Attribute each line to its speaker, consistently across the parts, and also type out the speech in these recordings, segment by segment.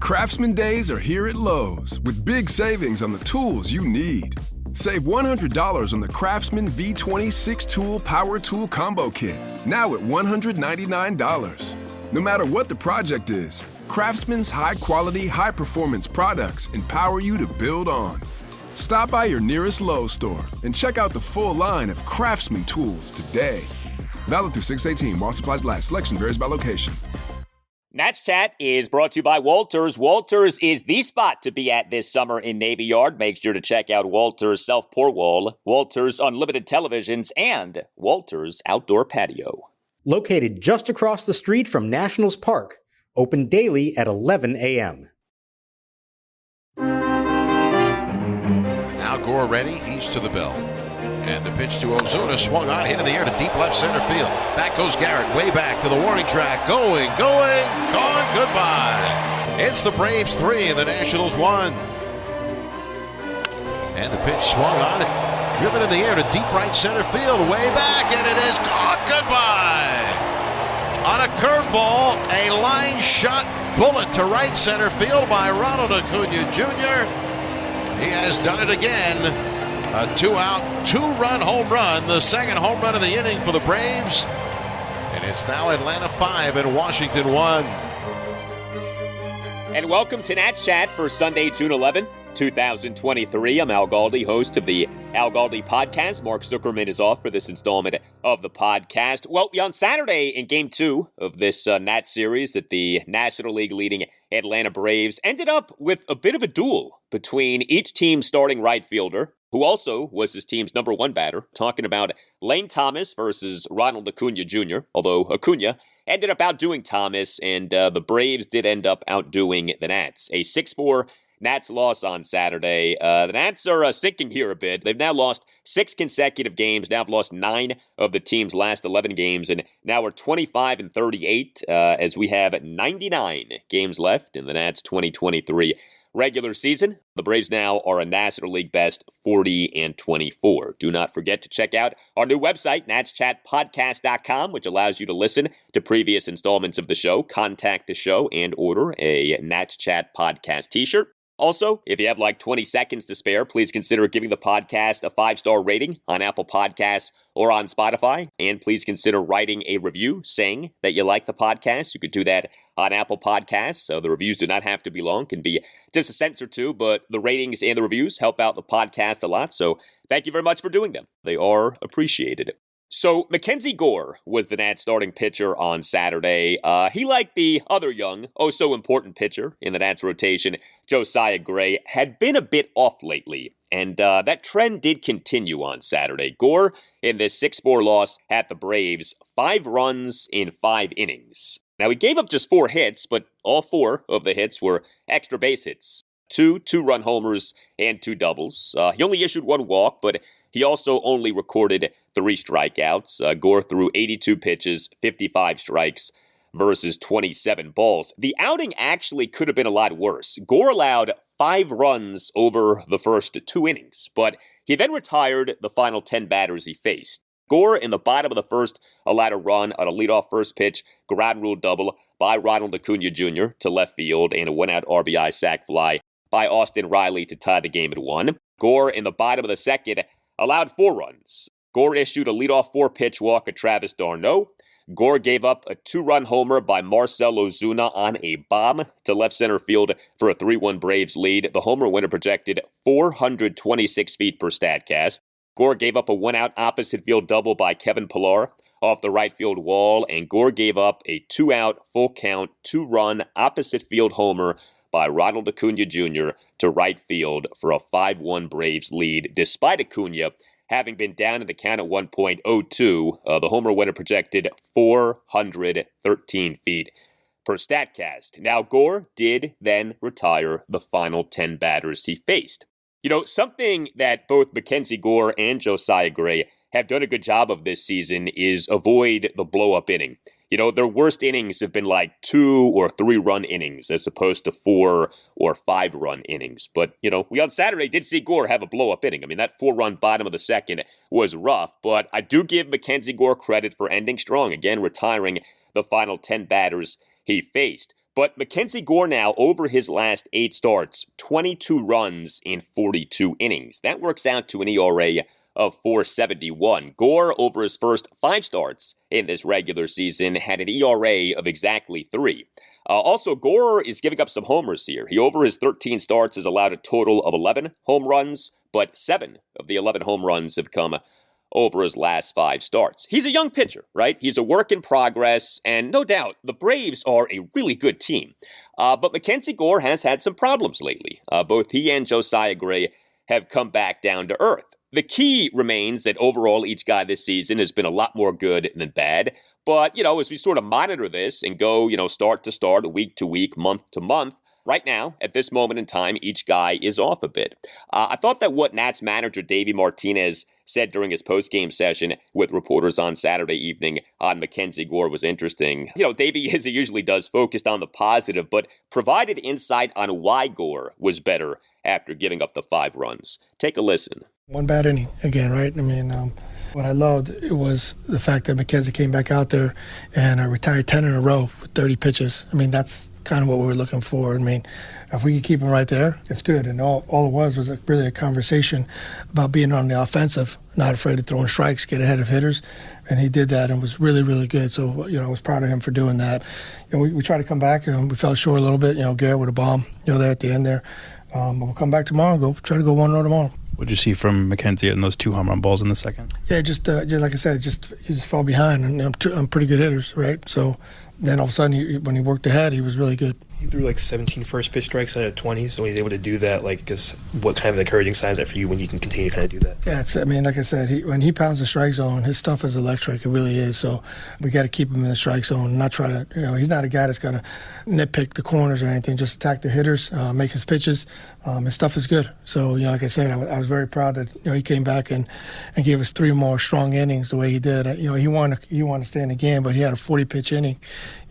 Speaker 1: Craftsman Days are here at Lowe's with big savings on the tools you need. Save $100 on the Craftsman V20 6-tool power tool combo kit, now at $199. No matter what the project is, Craftsman's high-quality, high-performance products empower you to build on. Stop by your nearest Lowe's store and check out the full line of Craftsman tools today. Valid through 6/18 while supplies last. Selection varies by location.
Speaker 2: Nats Chat is brought to you by Walters. Walters is the spot to be at this summer in Navy Yard. Make sure to check out Walters Self-Pour Wall, Walters Unlimited Televisions, and Walters Outdoor Patio.
Speaker 3: Located just across the street from Nationals Park. Open daily at 11 a.m.
Speaker 4: Now Gore ready. He's to the bell. And the pitch to Ozuna, swung on, hit in the air to deep left center field. Back goes Garrett, way back to the warning track. Going, gone, goodbye. It's the Braves 3 and the Nationals 1. And the pitch swung on, driven in the air to deep right center field, way back, and it is gone, goodbye. On a curveball, a line shot bullet to right center field by Ronald Acuna Jr. He has done it again. A 2-out, 2-run home run, the second home run of the inning for the Braves. And it's now Atlanta 5 and Washington 1.
Speaker 2: And welcome to Nats Chat for Sunday, June 11th, 2023. I'm Al Galdi, host of the Al Galdi Podcast. Mark Zuckerman is off for this installment of the podcast. Well, on Saturday in Game 2 of this Nats series that the National League leading Atlanta Braves ended up with a bit of a duel between each team's starting right fielder, who also was his team's number one batter, talking about Lane Thomas versus Ronald Acuna Jr., although Acuna ended up outdoing Thomas, and the Braves did end up outdoing the Nats. A 6-4 Nats loss on Saturday. The Nats are sinking here a bit. They've now lost 6 consecutive games, now have lost 9 of the team's last 11 games, and now are 25-38 as we have 99 games left in the Nats 2023 regular season. The Braves now are a National League best 40-24. Do not forget to check out our new website, natschatpodcast.com, which allows you to listen to previous installments of the show, contact the show, and order a Nats Chat Podcast t-shirt. Also, if you have like 20 seconds to spare, please consider giving the podcast a 5-star rating on Apple Podcasts or on Spotify. And please consider writing a review saying that you like the podcast. You could do that on Apple Podcasts. So the reviews do not have to be long, can be just a sentence or two, but the ratings and the reviews help out the podcast a lot. So thank you very much for doing them. They are appreciated. So MacKenzie Gore was the Nats starting pitcher on Saturday. He, like the other young, oh-so-important pitcher in the Nats rotation, Josiah Gray, had been a bit off lately, and that trend did continue on Saturday. Gore, in this 6-4 loss at the Braves, 5 runs in 5 innings. Now, he gave up just 4 hits, but all 4 of the hits were extra base hits. 2 2-run homers and 2 doubles. He only issued 1 walk, but he also only recorded 3 strikeouts. Gore threw 82 pitches, 55 strikes versus 27 balls. The outing actually could have been a lot worse. Gore allowed 5 runs over the first 2 innings, but he then retired the final 10 batters he faced. Gore, in the bottom of the first, allowed a run on a leadoff first pitch, ground rule double by Ronald Acuna Jr. to left field, and a 1-out RBI sac fly by Austin Riley to tie the game at 1. Gore, in the bottom of the second, allowed 4 runs. Gore issued a leadoff 4-pitch walk at Travis d'Arnaud. Gore gave up a 2-run homer by Marcell Ozuna on a bomb to left center field for a 3-1 Braves lead. The homer winner projected 426 feet per Statcast. Gore gave up a 1-out opposite field double by Kevin Pillar off the right field wall, and Gore gave up a 2-out, full-count, 2-run opposite field homer by Ronald Acuna Jr. to right field for a 5-1 Braves lead, despite Acuna having been down in the count at 1.02. The homer winner projected 413 feet per Statcast. Now, Gore did then retire the final 10 batters he faced. You know, something that both MacKenzie Gore and Josiah Gray have done a good job of this season is avoid the blow-up inning. You know, their worst innings have been like 2 or 3-run innings as opposed to 4 or 5-run innings. But, you know, we on Saturday did see Gore have a blow-up inning. I mean, that 4-run bottom of the second was rough, but I do give MacKenzie Gore credit for ending strong, again, retiring the final 10 batters he faced. But MacKenzie Gore now, over his last 8 starts, 22 runs in 42 innings. That works out to an ERA of 4.71. Gore, over his first 5 starts in this regular season, had an ERA of exactly 3. Also, Gore is giving up some homers here. He, over his 13 starts, has allowed a total of 11 home runs, but 7 of the 11 home runs have come over his last 5 starts. He's a young pitcher, right? He's a work in progress, and no doubt, the Braves are a really good team. But MacKenzie Gore has had some problems lately. Both he and Josiah Gray have come back down to earth. The key remains that overall each guy this season has been a lot more good than bad. But, as we sort of monitor this and go, start to start, week to week, month to month, right now, at this moment in time, each guy is off a bit. I thought that what Nats manager Davey Martinez said during his post-game session with reporters on Saturday evening on MacKenzie Gore was interesting. Davey, as he usually does, focused on the positive, but provided insight on why Gore was better after giving up the 5 runs. Take a listen.
Speaker 5: One bad inning again, right? I mean, what I loved it was the fact that MacKenzie came back out there and retired 10 in a row with 30 pitches. I mean, that's kind of what we were looking for. I mean, if we could keep him right there, it's good. And all it was really a conversation about being on the offensive, not afraid of throwing strikes, get ahead of hitters. And he did that and was really, really good. So, I was proud of him for doing that. We tried to come back and we fell short a little bit. Garrett with a bomb, there at the end there. We'll come back tomorrow and try to go 1-0 tomorrow.
Speaker 6: What did you see from MacKenzie in those 2 home run balls in the second? Yeah,
Speaker 5: just like I said, he just fell behind, and I'm pretty good hitters, right? So then all of a sudden, when he worked ahead, he was really good.
Speaker 7: He threw 17 first pitch strikes out of 20, so he's able to do that. What kind of encouraging sign is that for you when you can continue to kind of do that?
Speaker 5: Yeah, like I said, when he pounds the strike zone, his stuff is electric. It really is. So we got to keep him in the strike zone and not try to, he's not a guy that's going to nitpick the corners or anything. Just attack the hitters, make his pitches. His stuff is good. So, like I said, I was very proud that, he came back and gave us 3 more strong innings the way he did. He wanted to stay in the game, but he had a 40-pitch inning.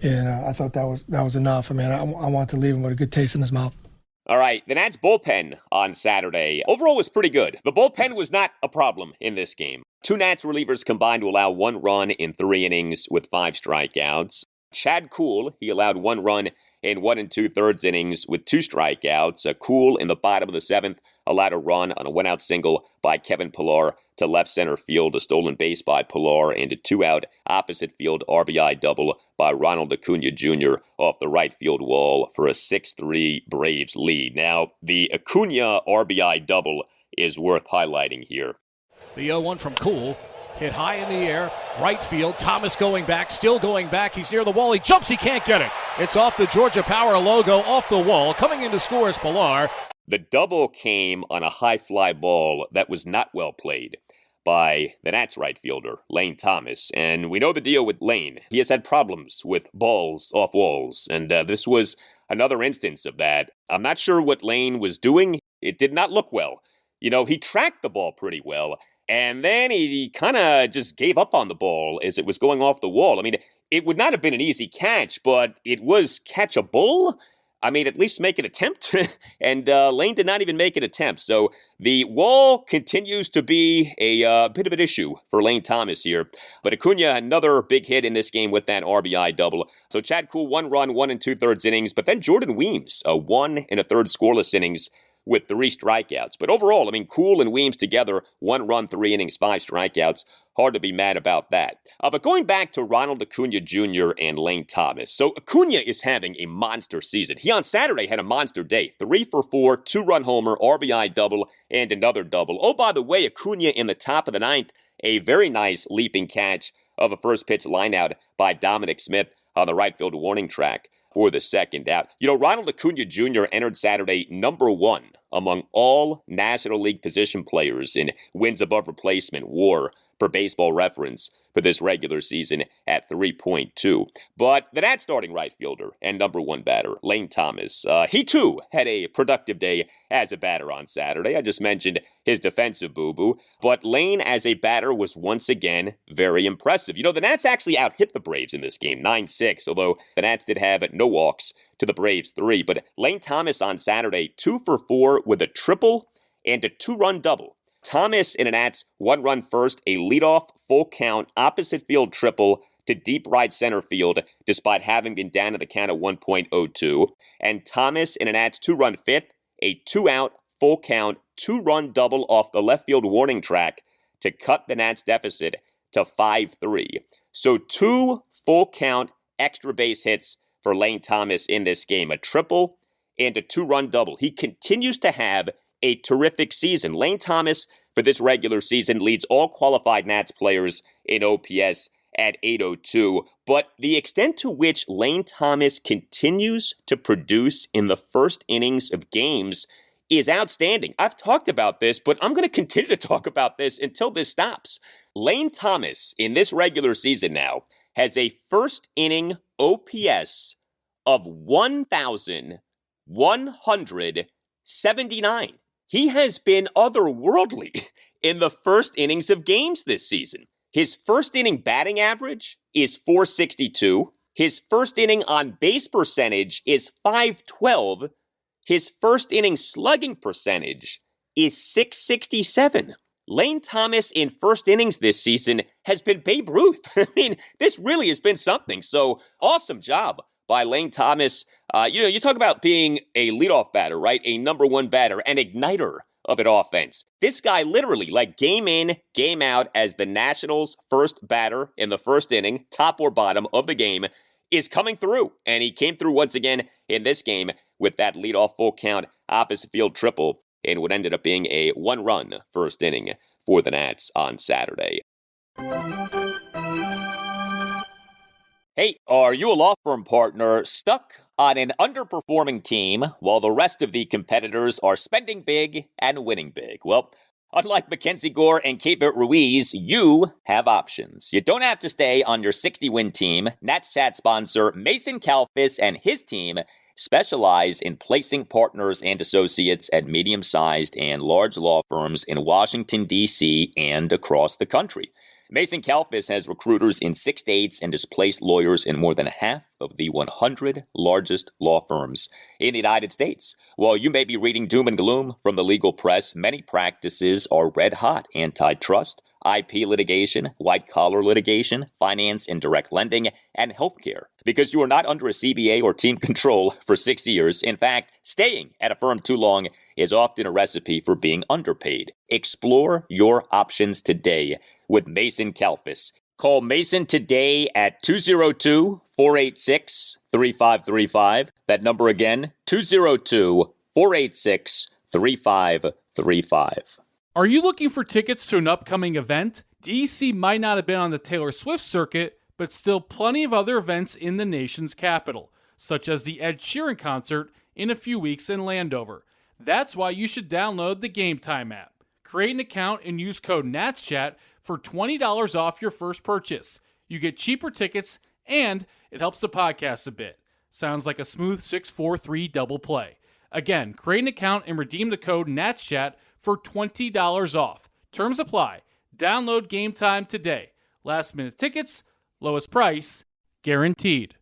Speaker 5: And I thought that was enough. I mean, I want to leave him with a good taste in his mouth.
Speaker 2: All right, the Nats bullpen on Saturday overall was pretty good. The bullpen was not a problem in this game. 2 Nats relievers combined to allow 1 run in 3 innings with 5 strikeouts. Chad Kuhl, he allowed 1 run in 1 2/3 innings with 2 strikeouts. Kuhl in the bottom of the 7th allowed a run on a 1-out single by Kevin Pillar to left center field, a stolen base by Pillar, and a 2-out opposite field RBI double by Ronald Acuna Jr. off the right field wall for a 6-3 Braves lead. Now, the Acuna RBI double is worth highlighting here.
Speaker 8: The 0-1 from Kuhl. Hit high in the air, right field. Thomas going back, still going back. He's near the wall. He jumps. He can't get it. It's off the Georgia Power logo, off the wall. Coming in to score is Pillar.
Speaker 2: The double came on a high fly ball that was not well played by the Nats right fielder, Lane Thomas. And we know the deal with Lane. He has had problems with balls off walls, and this was another instance of that. I'm not sure what Lane was doing. It did not look well. He tracked the ball pretty well, and then he kind of just gave up on the ball as it was going off the wall. I mean, it would not have been an easy catch, but it was catchable. I mean, at least make an attempt. And Lane did not even make an attempt. So the wall continues to be a bit of an issue for Lane Thomas here. But Acuna, another big hit in this game with that RBI double. So Chad Kuhl, 1 run, 1 2/3 innings. But then Jordan Weems, a 1 1/3 scoreless innings with 3 strikeouts. But overall, I mean, Kuhl and Weems together, 1 run, 3 innings, 5 strikeouts. Hard to be mad about that. But going back to Ronald Acuna Jr. and Lane Thomas. So Acuna is having a monster season. He on Saturday had a monster day. 3 for 4, 2-run homer, RBI double, and another double. Oh, by the way, Acuna in the top of the 9th, a very nice leaping catch of a first pitch lineout by Dominic Smith on the right field warning track for the second out. Ronald Acuna Jr. entered Saturday number 1 among all National League position players in wins above replacement WAR per Baseball Reference for this regular season at 3.2. But the Nats starting right fielder and number 1 batter, Lane Thomas, he too had a productive day as a batter on Saturday. I just mentioned his defensive boo-boo, but Lane as a batter was once again very impressive. The Nats actually out-hit the Braves in this game, 9-6, although the Nats did have no walks to the Braves 3. But Lane Thomas on Saturday, 2 for 4 with a triple and a 2-run double. Thomas in an Nats 1-run first, a leadoff full count opposite field triple to deep right center field despite having been down to the count of 1.02. And Thomas in a Nats 2-run fifth, a 2-out, full count, 2-run double off the left field warning track to cut the Nats deficit to 5-3. So 2 full count extra base hits for Lane Thomas in this game, a triple and a 2-run double. He continues to have a terrific season. Lane Thomas, for this regular season, leads all qualified Nats players in OPS at 802. But the extent to which Lane Thomas continues to produce in the first innings of games is outstanding. I've talked about this, but I'm going to continue to talk about this until this stops. Lane Thomas, in this regular season now, has a first inning OPS of 1,179. He has been otherworldly in the first innings of games this season. His first inning batting average is .462. His first inning on base percentage is .512. His first inning slugging percentage is .667. Lane Thomas in first innings this season has been Babe Ruth. I mean, this really has been something. So awesome job by Lane Thomas. You talk about being a leadoff batter, right? A number one batter, an igniter of an offense. This guy literally, like game in, game out as the Nationals' first batter in the first inning, top or bottom of the game, is coming through. And he came through once again in this game with that leadoff full count opposite field triple in what ended up being a 1-run first inning for the Nats on Saturday. Hey, are you a law firm partner stuck on an underperforming team while the rest of the competitors are spending big and winning big? Well, unlike MacKenzie Gore and Keibert Ruiz, you have options. You don't have to stay on your 60-win team. NatChat sponsor Mason Calfis and his team specialize in placing partners and associates at medium-sized and large law firms in Washington, D.C. and across the country. Mason Calfis has recruiters in 6 states and has placed lawyers in more than half of the 100 largest law firms in the United States. While you may be reading doom and gloom from the legal press, many practices are red-hot: antitrust, IP litigation, white-collar litigation, finance and direct lending, and healthcare. Because you are not under a CBA or team control for 6 years. In fact, staying at a firm too long is often a recipe for being underpaid. Explore your options today with Mason Calfis. Call Mason today at 202-486-3535. That number again, 202-486-3535.
Speaker 9: Are you looking for tickets to an upcoming event? DC might not have been on the Taylor Swift circuit, but still plenty of other events in the nation's capital, such as the Ed Sheeran concert in a few weeks in Landover. That's why you should download the Game Time app. Create an account and use code NATSCHAT for $20 off your first purchase. You get cheaper tickets, and it helps the podcast a bit. Sounds like a smooth 643 double play. Again, create an account and redeem the code NATSCHAT for $20 off. Terms apply. Download Game Time today. Last minute tickets, lowest price, guaranteed.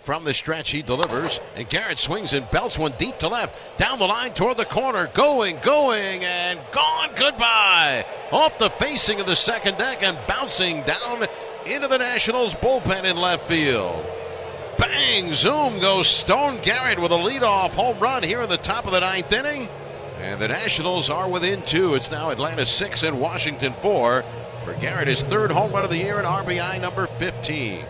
Speaker 4: From the stretch, he delivers, and Garrett swings and belts one deep to left, down the line toward the corner, going, and gone, goodbye! Off the facing of the second deck and bouncing down into the Nationals bullpen in left field. Bang, zoom goes Stone Garrett with a leadoff home run here in the top of the ninth inning. And the Nationals are within 2. It's now Atlanta 6 and Washington 4. For Garrett, his third home run of the year and RBI number 15.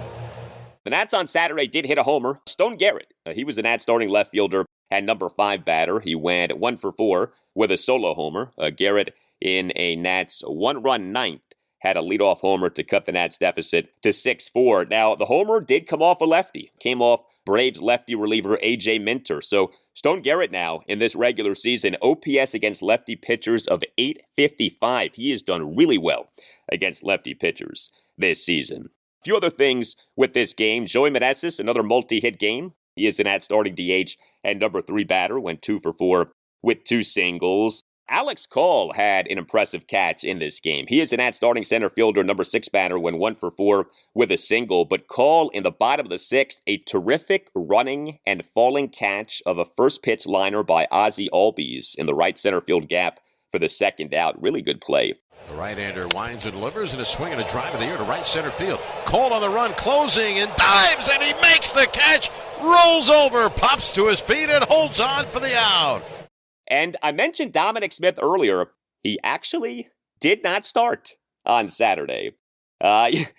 Speaker 2: The Nats on Saturday did hit a homer. Stone Garrett, he was the Nats starting left fielder and number 5 batter. He went 1 for 4 with a solo homer. Garrett, in a Nats 1-run ninth, had a leadoff homer to cut the Nats deficit to 6-4. Now, the homer did come off a lefty. Came off Braves lefty reliever A.J. Minter. So Stone Garrett now, in this regular season, OPS against lefty pitchers of .855. He has done really well against lefty pitchers this season. A few other things with this game. Joey Meneses, another multi-hit game. He is the Nats starting DH and number 3 batter, went 2 for 4 with 2 singles. Alex Call had an impressive catch in this game. He is an Nats starting center fielder, number 6 batter, went 1 for 4 with a single. But Call, in the bottom of the 6th, a terrific running and falling catch of a first pitch liner by Ozzie Albies in the right center field gap for the second out. Really good play
Speaker 4: The right-hander winds and delivers, and a swing and a drive in the air to right center field. Cole on the run, closing, and dives, and he makes the catch, rolls over, pops to his feet, and holds on for the out.
Speaker 2: And I mentioned Dominic Smith earlier. He actually did not start on Saturday.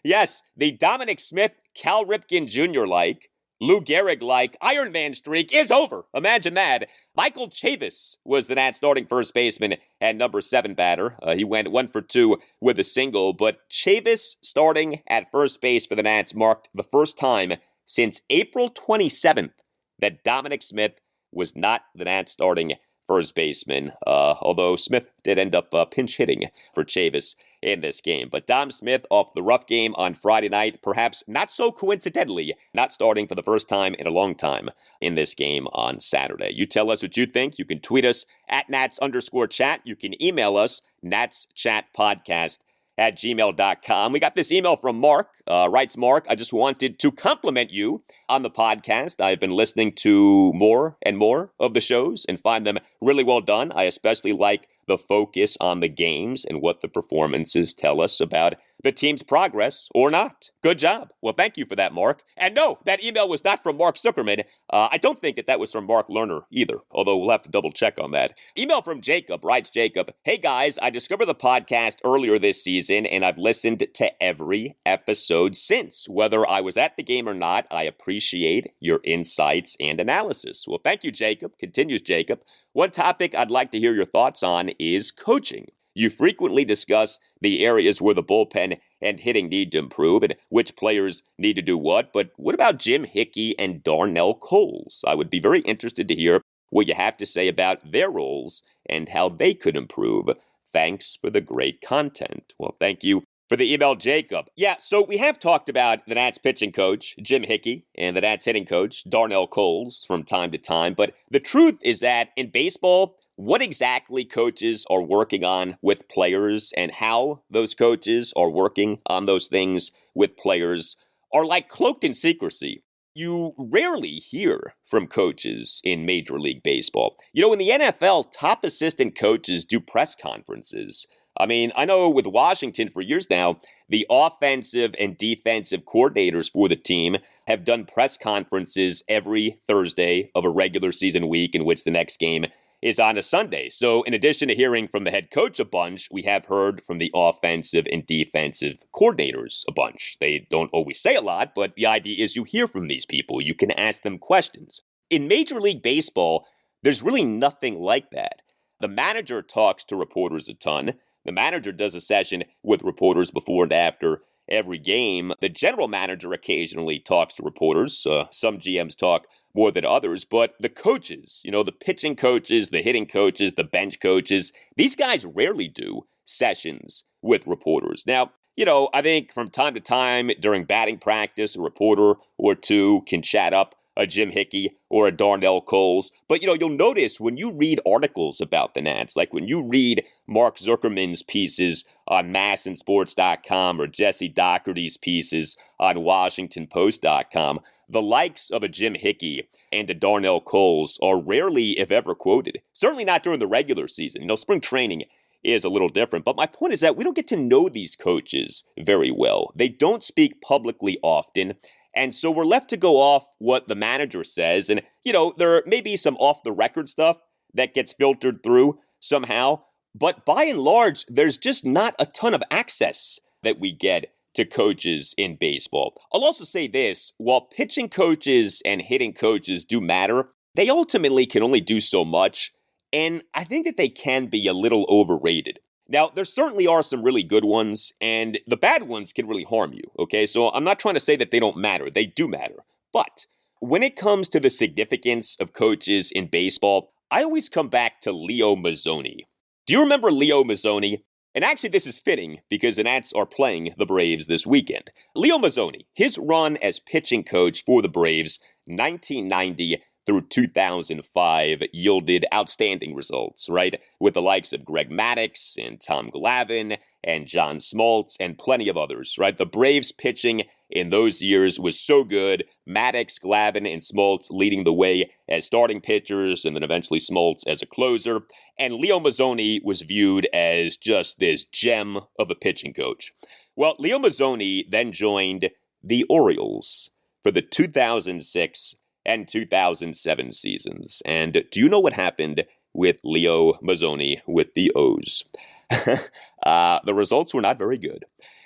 Speaker 2: Yes, the Dominic Smith, Cal Ripken Jr.-like, Lou Gehrig-like Iron Man streak is over. Imagine that. Michael Chavis was the Nats starting first baseman and number 7 batter. He went 1 for 2 with a single, but Chavis starting at first base for the Nats marked the first time since April 27th that Dominic Smith was not the Nats starting first baseman, although Smith did end up pinch hitting for Chavis in this game. But Dom Smith off the rough game on Friday night, perhaps not so coincidentally, not starting for the first time in a long time in this game on Saturday. You tell us what you think. You can tweet us at Nats_chat. You can email us, natschatpodcast@gmail.com. We got this email from Mark. Writes Mark, I just wanted to compliment you on the podcast. I've been listening to more and more of the shows and find them really well done. I especially like the focus on the games and what the performances tell us about the team's progress or not. Good job. Well, thank you for that, Mark. And no, that email was not from Mark Zuckerman. I don't think that was from Mark Lerner either, although we'll have to double check on that. Email from Jacob, writes Jacob, hey guys, I discovered the podcast earlier this season and I've listened to every episode since. Whether I was at the game or not, I appreciate your insights and analysis. Well, thank you, Jacob. Continues Jacob. One topic I'd like to hear your thoughts on is coaching. You frequently discuss the areas where the bullpen and hitting need to improve and which players need to do what, but what about Jim Hickey and Darnell Coles? I would be very interested to hear what you have to say about their roles and how they could improve. Thanks for the great content. Well, thank you for the email, Jacob. Yeah, so we have talked about the Nats pitching coach, Jim Hickey, and the Nats hitting coach, Darnell Coles, from time to time. But the truth is that in baseball, what exactly coaches are working on with players and how those coaches are working on those things with players are like cloaked in secrecy. You rarely hear from coaches in Major League Baseball. You know, in the NFL, top assistant coaches do press conferences. I mean, I know with Washington for years now, the offensive and defensive coordinators for the team have done press conferences every Thursday of a regular season week in which the next game is on a Sunday. So in addition to hearing from the head coach a bunch, we have heard from the offensive and defensive coordinators a bunch. They don't always say a lot, but the idea is you hear from these people. You can ask them questions. In Major League Baseball, there's really nothing like that. The manager talks to reporters a ton. The manager does a session with reporters before and after every game. The general manager occasionally talks to reporters. Some GMs talk more than others, but the coaches, you know, the pitching coaches, the hitting coaches, the bench coaches, these guys rarely do sessions with reporters. Now, you know, I think from time to time during batting practice, a reporter or two can chat up a Jim Hickey or a Darnell Coles. But, you know, you'll notice when you read articles about the Nats, like when you read Mark Zuckerman's pieces on MASNsports.com or Jesse Doherty's pieces on WashingtonPost.com, the likes of a Jim Hickey and a Darnell Coles are rarely, if ever, quoted. Certainly not during the regular season. You know, spring training is a little different. But my point is that we don't get to know these coaches very well. They don't speak publicly often. And so we're left to go off what the manager says. And, you know, there may be some off-the-record stuff that gets filtered through somehow. But by and large, there's just not a ton of access that we get to coaches in baseball. I'll also say this, while pitching coaches and hitting coaches do matter, they ultimately can only do so much. And I think that they can be a little overrated. Now, there certainly are some really good ones, and the bad ones can really harm you, okay? So I'm not trying to say that they don't matter. They do matter. But when it comes to the significance of coaches in baseball, I always come back to Leo Mazzoni. Do you remember Leo Mazzoni? And actually, this is fitting because the Nats are playing the Braves this weekend. Leo Mazzoni, his run as pitching coach for the Braves, 1990 through 2005, yielded outstanding results, right? With the likes of Greg Maddux and Tom Glavine and John Smoltz and plenty of others, right? The Braves pitching in those years was so good. Maddox, Glavine, and Smoltz leading the way as starting pitchers, and then eventually Smoltz as a closer. And Leo Mazzoni was viewed as just this gem of a pitching coach. Well, Leo Mazzoni then joined the Orioles for the 2006 and 2007 seasons. And do you know what happened with Leo Mazzoni with the O's? The results were not very good.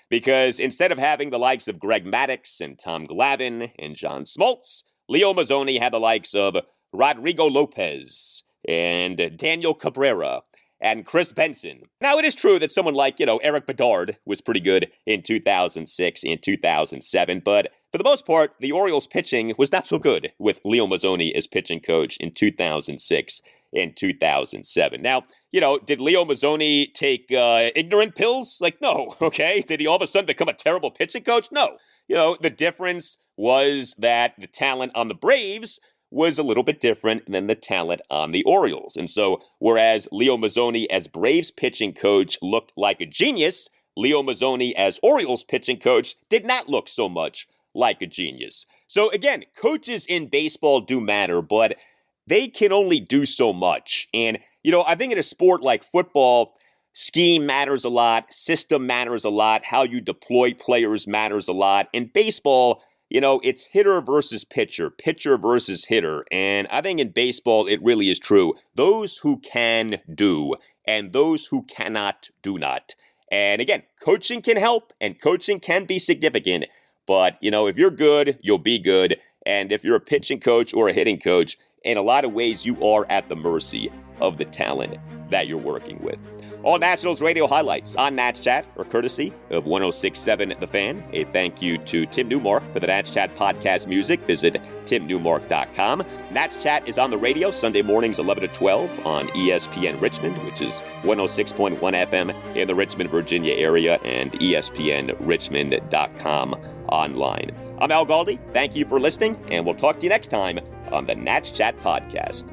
Speaker 2: Because instead of having the likes of Greg Maddux and Tom Glavine and John Smoltz, Leo Mazzoni had the likes of Rodrigo Lopez and Daniel Cabrera and Chris Benson. Now, it is true that someone like, Eric Bedard was pretty good in 2006 and 2007, but for the most part, the Orioles pitching was not so good with Leo Mazzoni as pitching coach in 2006 and 2007. Now, did Leo Mazzoni take ignorant pills? No, okay? Did he all of a sudden become a terrible pitching coach? No. The difference was that the talent on the Braves was a little bit different than the talent on the Orioles. And so, whereas Leo Mazzoni as Braves pitching coach looked like a genius, Leo Mazzoni as Orioles pitching coach did not look so much like a genius. So again, coaches in baseball do matter, but they can only do so much. And, I think in a sport like football, scheme matters a lot, system matters a lot, how you deploy players matters a lot. In baseball, it's hitter versus pitcher, pitcher versus hitter. And I think in baseball, it really is true. Those who can do, and those who cannot do not. And again, coaching can help, and coaching can be significant. But, if you're good, you'll be good. And if you're a pitching coach or a hitting coach, in a lot of ways, you are at the mercy of the talent that you're working with. All Nationals radio highlights on Nats Chat are courtesy of 106.7 The Fan. A thank you to Tim Newmark for the Nats Chat podcast music. Visit timnewmark.com. Nats Chat is on the radio Sunday mornings 11 to 12 on ESPN Richmond, which is 106.1 FM in the Richmond, Virginia area, and ESPNRichmond.com online. I'm Al Galdi. Thank you for listening, and we'll talk to you next time on the Nats Chat podcast.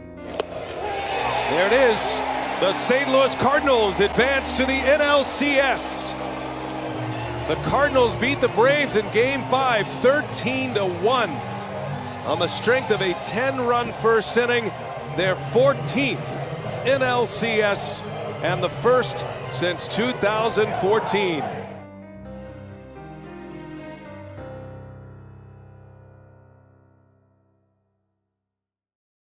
Speaker 8: There it is. The St. Louis Cardinals advance to the NLCS. The Cardinals beat the Braves in Game 5, 13-1. On the strength of a 10-run first inning, their 14th NLCS and the first since 2014.